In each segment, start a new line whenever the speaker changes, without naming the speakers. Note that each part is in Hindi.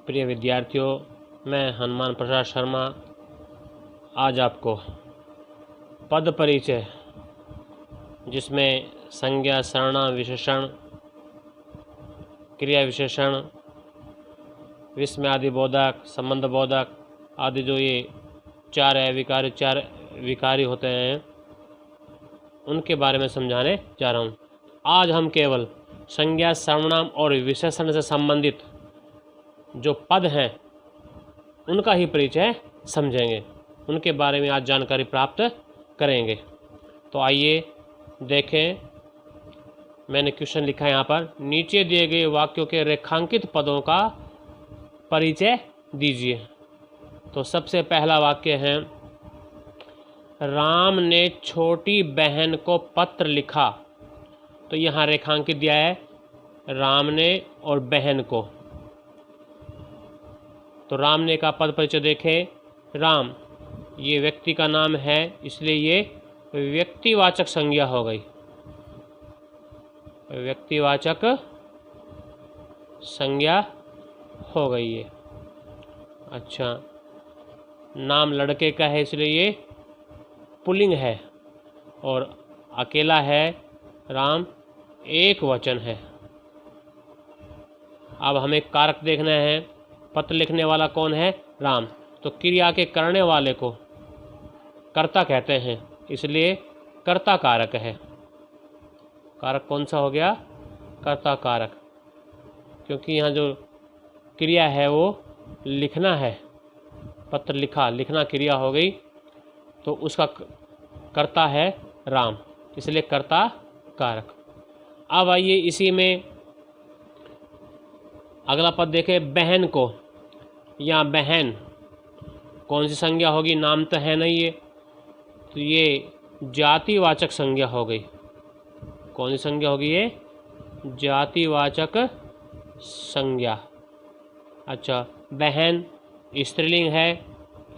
प्रिय विद्यार्थियों, मैं हनुमान प्रसाद शर्मा आज आपको पद परिचय, जिसमें संज्ञा, सर्वनाम, विशेषण, क्रिया विशेषण, विस्मय आदि बोधक, संबंध बोधक आदि जो ये चार विकारी होते हैं, उनके बारे में समझाने जा रहा हूँ। आज हम केवल संज्ञा, सर्वनाम और विशेषण से संबंधित जो पद हैं उनका ही परिचय समझेंगे, उनके बारे में आज जानकारी प्राप्त करेंगे। तो आइए देखें, मैंने क्वेश्चन लिखा है यहाँ पर, नीचे दिए गए वाक्यों के रेखांकित पदों का परिचय दीजिए। तो सबसे पहला वाक्य है, राम ने छोटी बहन को पत्र लिखा। तो यहाँ रेखांकित दिया है राम ने और बहन को। तो राम ने का पद परिचय देखें, राम ये व्यक्ति का नाम है, इसलिए ये व्यक्तिवाचक संज्ञा हो गई, व्यक्तिवाचक संज्ञा हो गई ये। अच्छा, नाम लड़के का है इसलिए ये पुल्लिंग है, और अकेला है राम एक वचन है। अब हमें कारक देखना है, पत्र लिखने वाला कौन है? राम। तो क्रिया के करने वाले को कर्ता कहते हैं, इसलिए कर्ता कारक है। कारक कौन सा हो गया? कर्ता कारक, क्योंकि यहाँ जो क्रिया है वो लिखना है, पत्र लिखा, लिखना क्रिया हो गई, तो उसका कर्ता है राम, इसलिए कर्ता कारक। अब आइए इसी में अगला पद देखें, बहन को। यहाँ बहन कौन सी संज्ञा होगी? नाम तो है नहीं ये, तो ये जातिवाचक संज्ञा हो गई। कौन सी संज्ञा होगी ये? जातिवाचक संज्ञा। अच्छा, बहन स्त्रीलिंग है,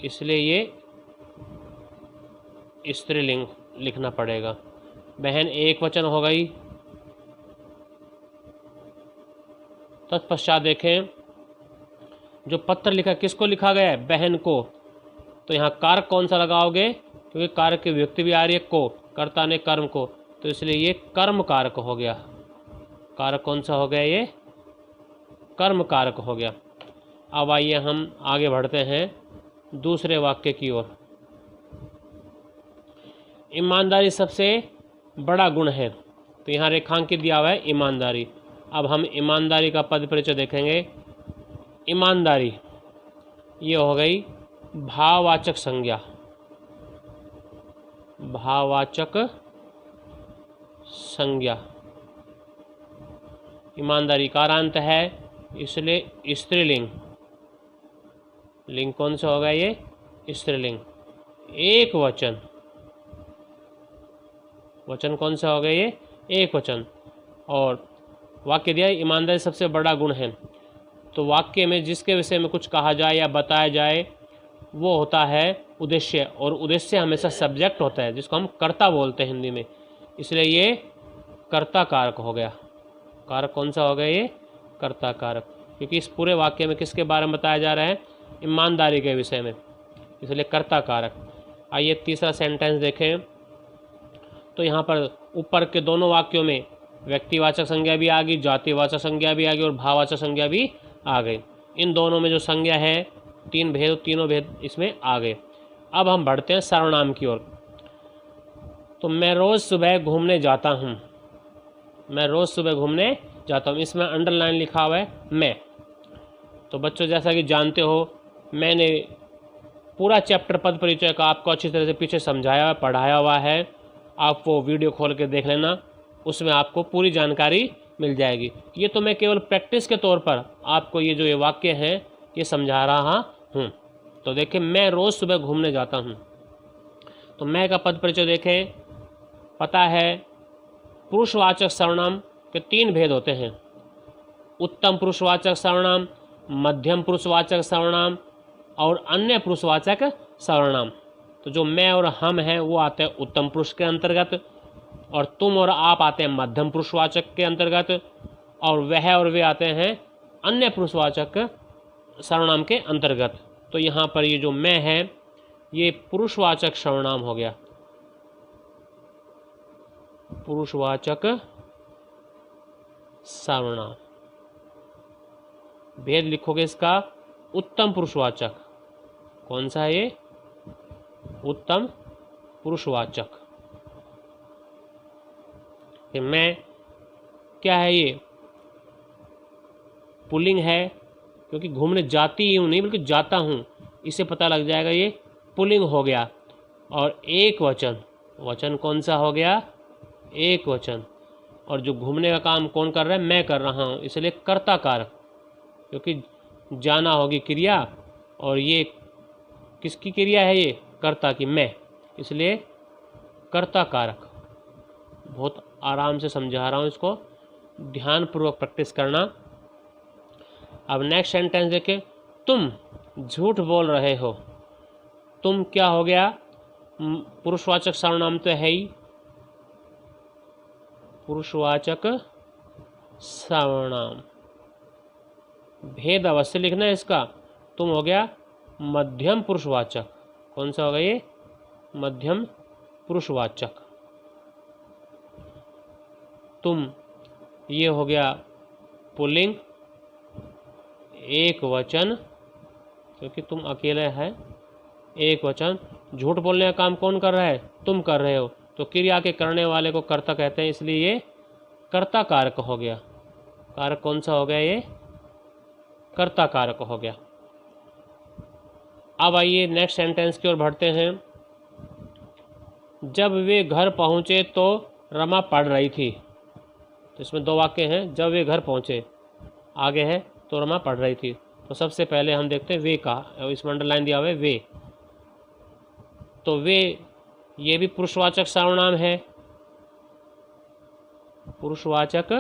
इसलिए ये स्त्रीलिंग लिखना पड़ेगा। बहन एक वचन हो गई। तत्पश्चात देखें, जो पत्र लिखा, किसको लिखा गया है? बहन को। तो यहाँ कारक कौन सा लगाओगे? क्योंकि कारक की व्यक्ति भी आ रही है को, कर्ता ने कर्म को, तो इसलिए ये कर्म कारक हो गया। कारक कौन सा हो गया? ये कर्म कारक हो गया। अब आइए हम आगे बढ़ते हैं दूसरे वाक्य की ओर। ईमानदारी सबसे बड़ा गुण है। तो यहाँ रेखांकित दिया हुआ है ईमानदारी। अब हम ईमानदारी का पद परिचय देखेंगे। ईमानदारी ये हो गई भाववाचक संज्ञा, भाववाचक संज्ञा। ईमानदारी कारांत है, इसलिए स्त्रीलिंग। लिंग कौन सा होगा? ये स्त्रीलिंग। एक वचन, वचन कौन सा होगा? ये एक वचन। और वाक्य दिया ईमानदारी सबसे बड़ा गुण है। तो वाक्य में जिसके विषय में कुछ कहा जाए या बताया जाए वो होता है उद्देश्य, और उद्देश्य हमेशा सब्जेक्ट होता है, जिसको हम कर्ता बोलते हैं हिंदी में, इसलिए ये कर्ता कारक हो गया। कारक कौन सा हो गया? ये कर्ता कारक, क्योंकि इस पूरे वाक्य में किसके बारे में बताया जा रहा है? ईमानदारी के विषय में, इसलिए कर्ता कारक। आइए तीसरा सेंटेंस देखें। तो यहाँ पर ऊपर के दोनों वाक्यों में व्यक्तिवाचक संज्ञा भी आ गई, जातिवाचक संज्ञा भी आ गई और भाववाचक संज्ञा भी आ गई। इन दोनों में जो संज्ञा है, तीन भेद, तीनों भेद इसमें आ गए। अब हम बढ़ते हैं सर्वनाम की ओर। तो मैं रोज़ सुबह घूमने जाता हूँ। मैं रोज़ सुबह घूमने जाता हूँ, इसमें अंडरलाइन लिखा हुआ है मैं। तो बच्चों, जैसा कि जानते हो, मैंने पूरा चैप्टर पद परिचय का आपको अच्छी तरह से पीछे समझाया हुआ, पढ़ाया हुआ है। आप वो वीडियो खोल के देख लेना, उसमें आपको पूरी जानकारी मिल जाएगी। ये तो मैं केवल प्रैक्टिस के तौर पर आपको ये जो ये वाक्य हैं ये समझा रहा हूँ। तो देखिए, मैं रोज़ सुबह घूमने जाता हूँ। तो मैं का पद परिचय देखें, पता है पुरुषवाचक सर्वनाम के तीन भेद होते हैं, उत्तम पुरुषवाचक सर्वनाम, मध्यम पुरुषवाचक सर्वनाम और अन्य पुरुषवाचक सर्वनाम। तो जो मैं और हम हैं वो आते हैं उत्तम पुरुष के अंतर्गत, और तुम और आप आते हैं मध्यम पुरुषवाचक के अंतर्गत, और वह और वे आते हैं अन्य पुरुषवाचक सर्वनाम के अंतर्गत। तो यहाँ पर ये जो मैं है ये पुरुषवाचक सर्वनाम हो गया, पुरुषवाचक सर्वनाम। भेद लिखोगे इसका, उत्तम पुरुषवाचक। कौन सा है ये? उत्तम पुरुषवाचक। मैं क्या है ये? पुल्लिंग है, क्योंकि घूमने जाती हूँ नहीं बल्कि जाता हूँ, इससे पता लग जाएगा ये पुल्लिंग हो गया। और एक वचन, वचन कौन सा हो गया? एक वचन। और जो घूमने का काम कौन कर रहा है? मैं कर रहा हूँ, इसलिए कर्ता कारक, क्योंकि जाना होगी क्रिया और ये किसकी क्रिया है? ये कर्ता की, मैं, इसलिए कर्ता कारक। बहुत आराम से समझा रहा हूँ, इसको ध्यानपूर्वक प्रैक्टिस करना। अब नेक्स्ट सेंटेंस देखें, तुम झूठ बोल रहे हो। तुम क्या हो गया? पुरुषवाचक सर्वनाम तो है ही, पुरुषवाचक सर्वनाम। भेद अवश्य लिखना है इसका। तुम हो गया मध्यम पुरुषवाचक। कौन सा होगा ये? मध्यम पुरुषवाचक। तुम ये हो गया पुल्लिंग, एक वचन, क्योंकि तुम अकेले हैं, एक वचन। झूठ बोलने का काम कौन कर रहा है? तुम कर रहे हो, तो क्रिया के करने वाले को कर्ता कहते हैं, इसलिए ये कर्ता कारक हो गया। कारक कौन सा हो गया? ये कर्ता कारक हो गया। अब आइए नेक्स्ट सेंटेंस की ओर बढ़ते हैं। जब वे घर पहुँचे तो रमा पढ़ रही थी। तो इसमें दो वाक्य हैं। जब वे घर पहुँचे, आगे है तो रमा पढ़ रही थी। तो सबसे पहले हम देखते हैं वे का, इसमें अंडरलाइन दिया हुआ है वे। तो वे ये भी पुरुषवाचक सर्वनाम है, पुरुषवाचक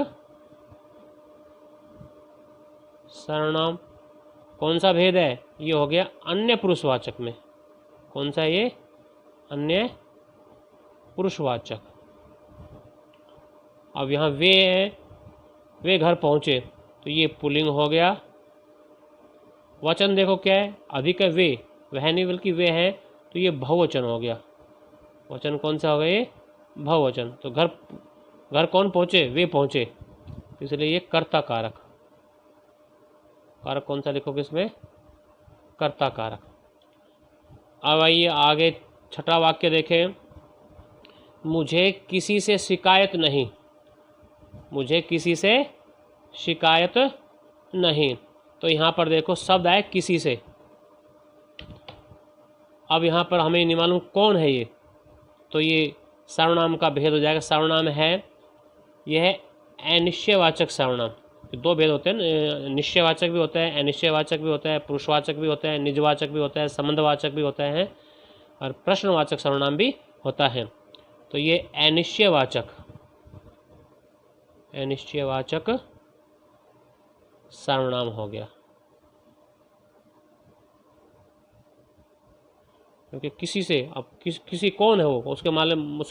सर्वनाम। कौन सा भेद है? ये हो गया अन्य पुरुषवाचक में। कौन सा? ये अन्य पुरुषवाचक। अब यहाँ वे है, वे घर पहुँचे, तो ये पुल्लिंग हो गया। वचन देखो क्या है? अधिक है, वे, वह नहीं बल्कि वे हैं, तो ये बहुवचन हो गया। वचन कौन सा हो गया? ये बहुवचन। तो घर कौन पहुँचे? वे पहुँचे, इसलिए ये कर्ता कारक। कारक कौन सा लिखोगे इसमें? कर्ता कारक। अब आइए आगे छठा वाक्य देखें। मुझे किसी से शिकायत नहीं। मुझे किसी से शिकायत नहीं। तो यहाँ पर देखो शब्द आए किसी से। अब यहाँ पर हमें नहीं मालूम कौन है ये, तो ये सर्वनाम का भेद हो जाएगा। सर्वनाम है, यह है अनिश्चयवाचक सर्वनाम। दो भेद होते हैं, निश्चयवाचक भी होता है, अनिश्चयवाचक भी होता है, पुरुषवाचक भी होता है, निजवाचक भी होता है, संबंधवाचक भी होता है और प्रश्नवाचक सर्वनाम भी होता है। तो ये अनिश्चयवाचक सर्वनाम हो गया, क्योंकि किसी से, अब किसी कौन है वो, उसके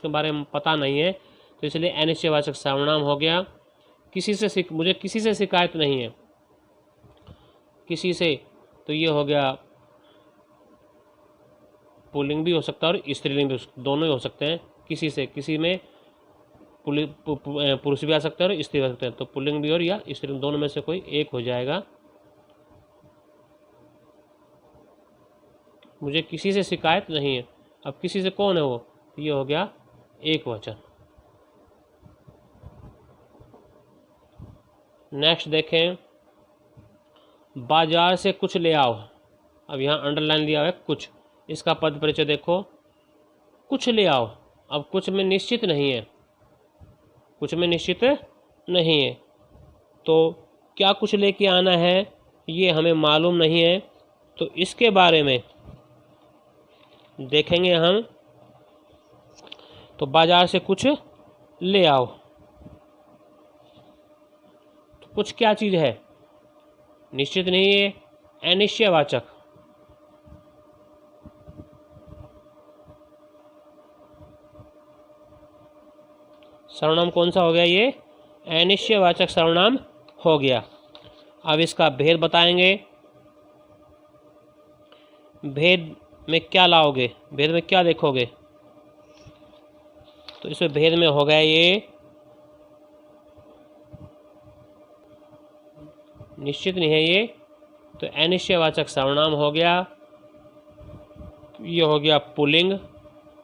बारे में पता नहीं है, तो इसलिए अनिश्चयवाचक सर्वनाम हो गया। मुझे किसी से शिकायत नहीं है, किसी से, तो ये हो गया पुल्लिंग भी हो सकता है और स्त्रीलिंग भी, दोनों ही हो सकते हैं। किसी से, किसी में पुरुष भी आ सकते हैं और स्त्री भी आ सकते हैं, तो पुल्लिंग भी और या स्त्रीलिंग दोनों में से कोई एक हो जाएगा। मुझे किसी से शिकायत नहीं है। अब किसी से कौन है वो? ये हो गया एक वचन। नेक्स्ट देखें, बाजार से कुछ ले आओ। अब यहाँ अंडरलाइन दिया हुआ है कुछ, इसका पद परिचय देखो, कुछ ले आओ। अब कुछ में निश्चित नहीं है, कुछ में निश्चित नहीं है, तो क्या कुछ लेके आना है ये हमें मालूम नहीं है, तो इसके बारे में देखेंगे हम। तो बाजार से कुछ ले आओ, तो कुछ क्या चीज़ है? निश्चित नहीं है, अनिश्चयवाचक। सर्वनाम कौन सा हो गया? ये अनिश्चयवाचक सर्वनाम हो गया। अब इसका भेद बताएंगे। भेद में क्या लाओगे, भेद में क्या देखोगे? तो इसमें भेद में हो गया ये निश्चित नहीं है ये, तो अनिश्चयवाचक सर्वनाम हो गया। ये हो गया पुल्लिंग,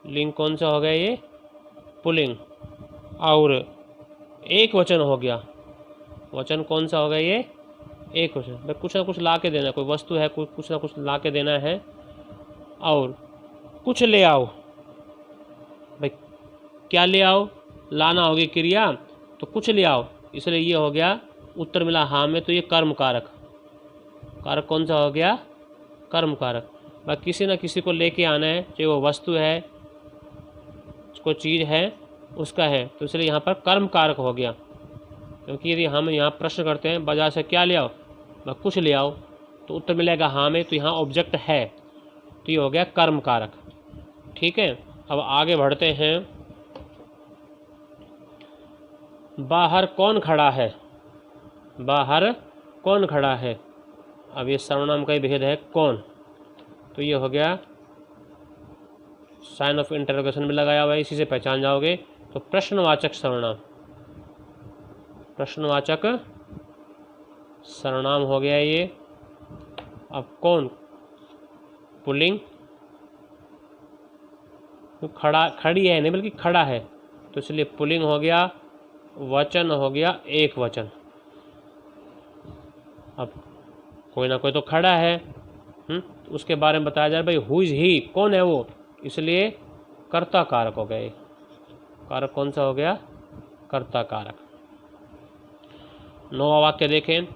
लिंग कौन सा हो गया ये? पुल्लिंग। और एक वचन हो गया, वचन कौन सा हो गया ये? एक वचन। भाई कुछ ना कुछ ला के देना, कोई वस्तु है, कुछ ना कुछ ला के देना है। और कुछ ले आओ, भाई क्या ले आओ? लाना होगी क्रिया, तो कुछ ले आओ, इसलिए ये हो गया उत्तर मिला हाँ में, तो ये कर्म कारक। कारक कौन सा हो गया? कर्म कारक। भाई किसी न किसी को लेके आना है, चाहे वो वस्तु है, कोई चीज़ है, उसका है, तो इसलिए यहाँ पर कर्म कारक हो गया। क्योंकि यदि हम यहाँ प्रश्न करते हैं बाजार से क्या ले आओ, भाई कुछ ले आओ, तो उत्तर मिलेगा हाँ में, तो यहाँ ऑब्जेक्ट है, तो ये हो गया कर्म कारक। ठीक है, अब आगे बढ़ते हैं। बाहर कौन खड़ा है? बाहर कौन खड़ा है? अब ये सर्वनाम का ही भेद है कौन, तो ये हो गया साइन ऑफ इंटरोगेशन में लगाया हुआ है, इसी से पहचान जाओगे। तो प्रश्नवाचक सर्वनाम, प्रश्नवाचक सर्वनाम हो गया ये। अब कौन? पुल्लिंग, तो खड़ा, खड़ी है नहीं बल्कि खड़ा है, तो इसलिए पुल्लिंग हो गया। वचन हो गया एक वचन। अब कोई ना कोई तो खड़ा है, तो उसके बारे में बताया जा रहा है, भाई हु इज ही, कौन है वो, इसलिए कर्ता कारक हो गया। कारक कौन सा हो गया? कर्ता कारक। 9वां वाक्य देखें।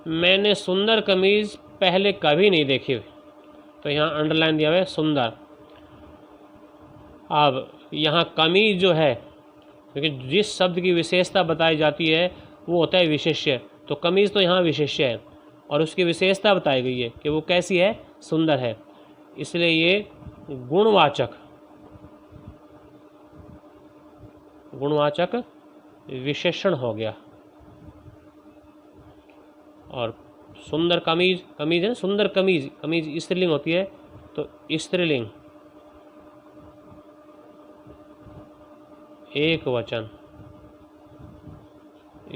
मैंने सुंदर कमीज पहले कभी नहीं देखी, तो यहाँ अंडरलाइन दिया हुआ है सुंदर। अब यहाँ कमीज जो है, क्योंकि जिस शब्द की विशेषता बताई जाती है वो होता है विशेष्य, तो कमीज तो यहाँ विशेष्य है और उसकी विशेषता बताई गई है कि वो कैसी है? सुंदर है, इसलिए ये गुणवाचक, गुणवाचक विशेषण हो गया। और सुंदर कमीज, कमीज है सुंदर कमीज, कमीज स्त्रीलिंग होती है, तो स्त्रीलिंग एक वचन,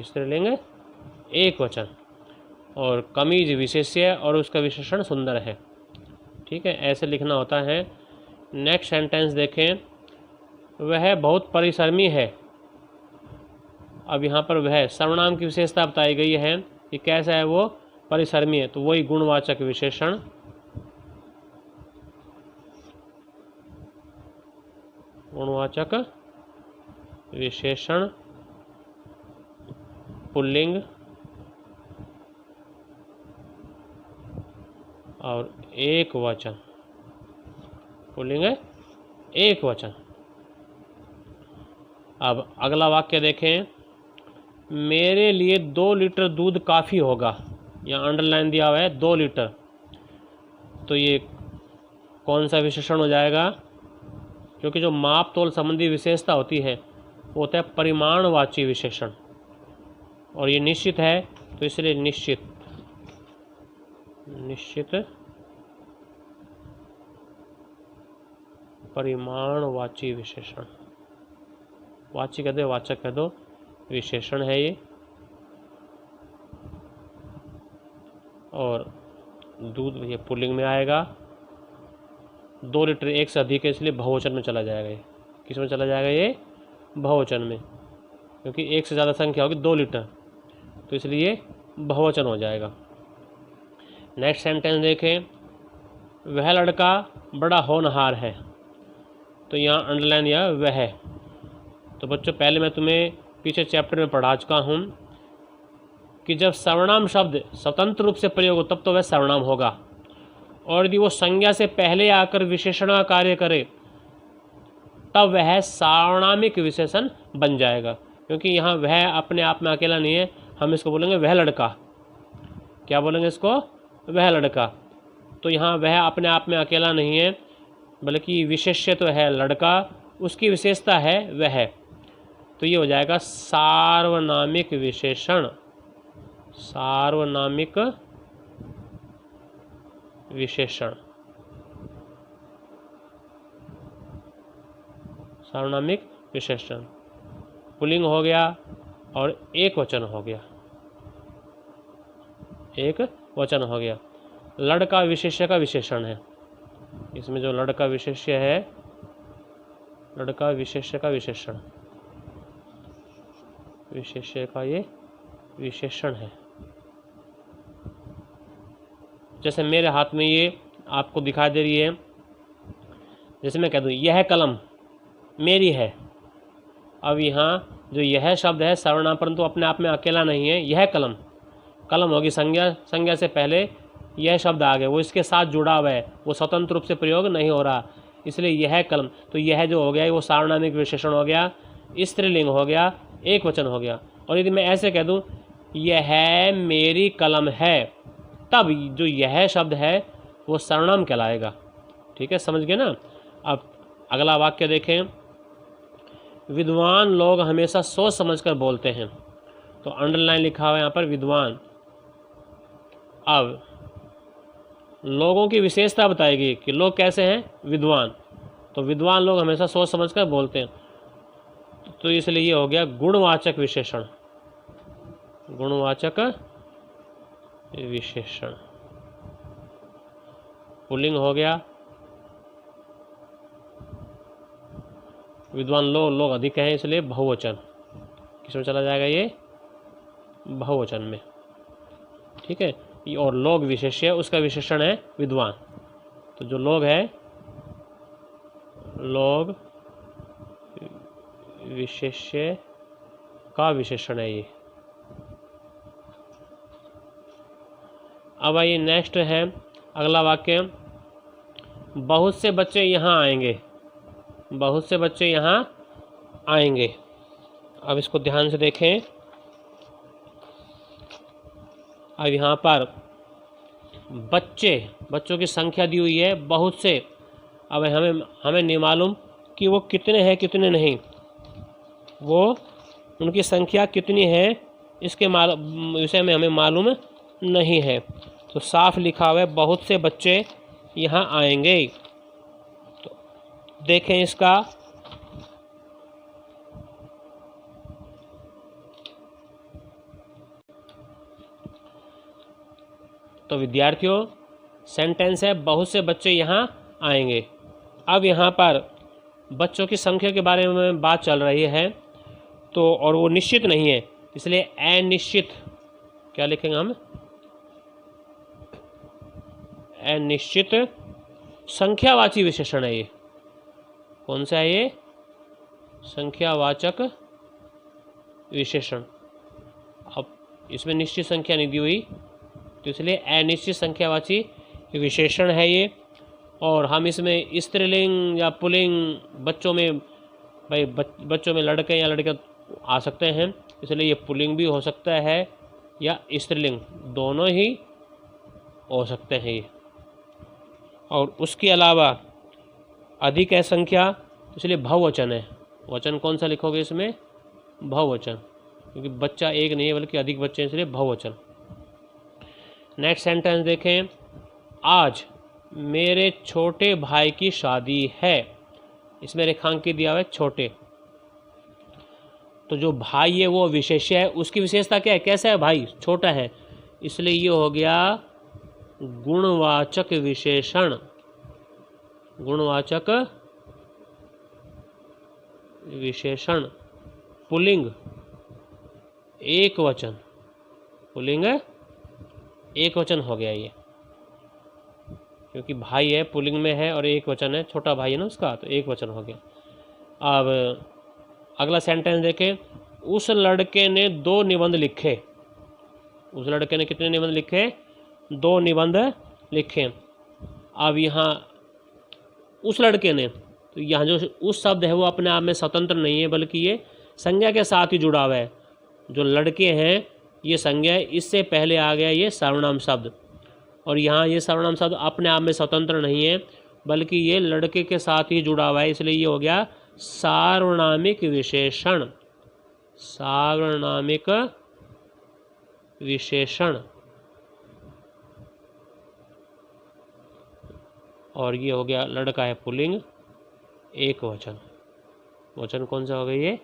स्त्रीलिंग एक वचन, और कमीज विशेष्य और उसका विशेषण सुंदर है। ठीक है, ऐसे लिखना होता है। नेक्स्ट सेंटेंस देखें। वह बहुत परिश्रमी है। अब यहाँ पर वह सर्वनाम की विशेषता बताई गई है कि कैसा है वो? परिश्रमी है, तो वही गुणवाचक विशेषण, गुणवाचक विशेषण पुल्लिंग और एक वचन, पुल्लिंग है एक वचन। अब अगला वाक्य देखें। मेरे लिए 2 लीटर दूध काफ़ी होगा, यहाँ अंडरलाइन दिया हुआ है 2 लीटर, तो ये कौन सा विशेषण हो जाएगा? क्योंकि जो माप तोल संबंधी विशेषता होती है वो होता है परिमाणवाची विशेषण, और ये निश्चित है, तो इसलिए निश्चित, निश्चित परिमाणवाची विशेषण, वाची कह दो, वाचक कह दो, विशेषण है ये। और दूध ये पुल्लिंग में आएगा, 2 लीटर एक से अधिक है, इसलिए बहुवचन में चला जाएगा। ये किस में चला जाएगा? ये बहुवचन में, क्योंकि एक से ज़्यादा संख्या होगी 2 लीटर, तो इसलिए बहुवचन हो जाएगा। नेक्स्ट सेंटेंस देखें। वह लड़का बड़ा होनहार है, तो यहाँ अंडरलाइन या वह। तो बच्चों पहले मैं तुम्हें पीछे चैप्टर में पढ़ा चुका हूँ कि जब सर्वनाम शब्द स्वतंत्र रूप से प्रयोग हो तब तो वह सर्वनाम होगा, और यदि वो संज्ञा से पहले आकर विशेषण का कार्य करे तब वह सार्वनामिक विशेषण बन जाएगा। क्योंकि यहाँ वह अपने आप में अकेला नहीं है, हम इसको बोलेंगे वह लड़का। क्या बोलेंगे इसको? वह लड़का। तो यहाँ वह अपने आप में अकेला नहीं है, बल्कि विशेष्य तो है लड़का, उसकी विशेषता है वह, तो ये हो जाएगा सार्वनामिक विशेषण, सार्वनामिक विशेषण। सार्वनामिक विशेषण, पुल्लिंग हो गया और एक वचन हो गया, एक वचन हो गया। लड़का विशेष्य का विशेषण है, इसमें जो लड़का विशेष्य है, लड़का विशेष्य का विशेषण, विशेष्य का ये विशेषण है। जैसे मेरे हाथ में ये आपको दिखाई दे रही है, जैसे मैं कह दूँ यह कलम मेरी है। अब यहाँ जो यह शब्द है सर्वनाम, परंतु अपने आप में अकेला नहीं है। यह कलम, कलम होगी संज्ञा, संज्ञा से पहले यह शब्द आ गए, वो इसके साथ जुड़ा हुआ है, वो स्वतंत्र रूप से प्रयोग नहीं हो रहा, इसलिए यह कलम। तो यह जो हो गया वो सार्वनामिक विशेषण हो गया, स्त्रीलिंग हो गया, एक वचन हो गया। और यदि मैं ऐसे कह दूं यह मेरी कलम है, तब जो यह शब्द है वो सर्वनाम कहलाएगा। ठीक है, समझ गए ना। अब अगला वाक्य देखें, विद्वान लोग हमेशा सोच समझकर बोलते हैं। तो अंडरलाइन लिखा हुआ है यहाँ पर विद्वान। अब लोगों की विशेषता बताएगी कि लोग कैसे हैं, विद्वान। तो विद्वान लोग हमेशा सोच समझकर बोलते हैं, तो इसलिए ये हो गया गुणवाचक विशेषण, गुणवाचक विशेषण। पुल्लिंग हो गया, विद्वान लोग अधिक हैं इसलिए बहुवचन। किसमें चला जाएगा ये, बहुवचन में। ठीक है, और लोग विशेष्य, उसका विशेषण है विद्वान। तो जो लोग है, लोग विशेष्य का विशेषण है ये। अब आइए नेक्स्ट है अगला वाक्य, बहुत से बच्चे यहाँ आएंगे, बहुत से बच्चे यहाँ आएंगे। अब इसको ध्यान से देखें। अब यहाँ पर बच्चों की संख्या दी हुई है बहुत से। अब हमें नहीं मालूम कि वो कितने हैं कितने नहीं, वो उनकी संख्या कितनी है इसके विषय में हमें मालूम नहीं है। तो साफ लिखा हुआ है बहुत से बच्चे यहाँ आएंगे। तो देखें इसका, तो विद्यार्थियों सेंटेंस है बहुत से बच्चे यहाँ आएंगे। अब यहाँ पर बच्चों की संख्या के बारे में बात चल रही है, तो और वो निश्चित नहीं है, इसलिए अनिश्चित क्या लिखेंगे हम, अनिश्चित संख्यावाची विशेषण है ये। कौन सा है ये, संख्यावाचक विशेषण। अब इसमें निश्चित संख्या नहीं दी हुई, तो इसलिए अनिश्चित संख्यावाची विशेषण है ये। और हम इसमें स्त्रीलिंग या पुल्लिंग, बच्चों में भाई बच्चों में लड़के या लड़के आ सकते हैं, इसलिए ये पुल्लिंग भी हो सकता है या स्त्रीलिंग, दोनों ही हो सकते हैं ये। और उसके अलावा अधिक है संख्या, इसलिए बहुवचन है। वचन कौन सा लिखोगे इसमें, बहुवचन, क्योंकि बच्चा एक नहीं है बल्कि अधिक बच्चे हैं, इसलिए बहुवचन। नेक्स्ट सेंटेंस देखें, आज मेरे छोटे भाई की शादी है। इसमें रेखांकित दिया हुआ है छोटे। तो जो भाई है वो विशेष्य है, उसकी विशेषता क्या है, कैसा है भाई, छोटा है, इसलिए ये हो गया गुणवाचक विशेषण, गुणवाचक विशेषण। पुल्लिंग एक वचन, पुल्लिंग एक वचन हो गया ये, क्योंकि भाई है पुल्लिंग में है और एक वचन है, छोटा भाई है ना उसका, तो एक वचन हो गया। अब अगला सेंटेंस देखें, उस लड़के ने 2 निबंध लिखे। उस लड़के ने कितने निबंध लिखे, 2 निबंध लिखे। अब यहाँ उस लड़के ने, तो यहाँ जो उस शब्द है वो अपने आप में स्वतंत्र नहीं है, बल्कि ये संज्ञा के साथ ही जुड़ा हुआ है। जो लड़के हैं ये संज्ञा है, इससे पहले आ गया ये सर्वनाम शब्द, और यहाँ ये सर्वनाम शब्द अपने आप में स्वतंत्र नहीं है, बल्कि ये लड़के के साथ ही जुड़ा हुआ है, इसलिए ये हो गया सार्वनामिक विशेषण, सार्वनामिक विशेषण। और ये हो गया लड़का है पुल्लिंग एक वचन। वचन कौन सा हो गया, ये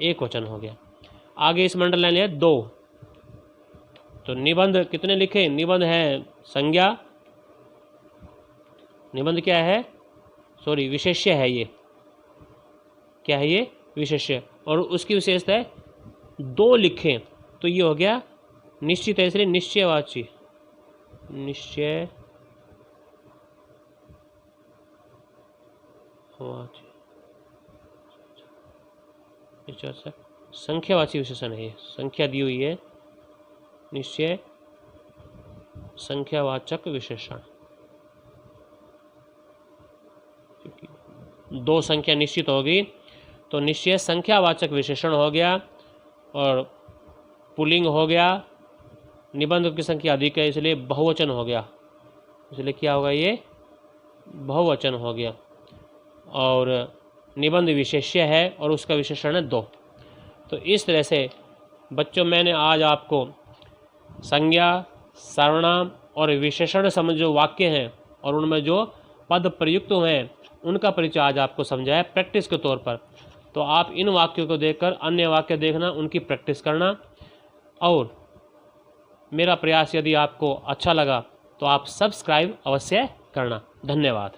एक वचन हो गया। आगे इस मंडल लाइन है 2। तो निबंध कितने लिखे, निबंध है संज्ञा, निबंध क्या है, सॉरी विशेष्य है, ये क्या है, ये विशेष्य, और उसकी विशेषता है 2 लिखें तो ये हो गया निश्चित है, इसलिए निश्चयवाची, निश्चय संख्यावाची विशेषण है, ये संख्या दी हुई है, निश्चय संख्यावाचक विशेषण। 2 संख्या निश्चित होगी तो निश्चय संख्यावाचक विशेषण हो गया, और पुल्लिंग हो गया, निबंध की संख्या अधिक है इसलिए बहुवचन हो गया, इसलिए क्या होगा, ये बहुवचन हो गया। और निबंध विशेष्य है और उसका विशेषण है 2। तो इस तरह से बच्चों मैंने आज आपको संज्ञा, सर्वनाम और विशेषण संबंधी जो वाक्य हैं और उनमें जो पद प्रयुक्त हुए हैं उनका परिचय आज आपको समझाया प्रैक्टिस के तौर पर। तो आप इन वाक्यों को देखकर अन्य वाक्य देखना, उनकी प्रैक्टिस करना, और मेरा प्रयास यदि आपको अच्छा लगा तो आप सब्सक्राइब अवश्य करना। धन्यवाद।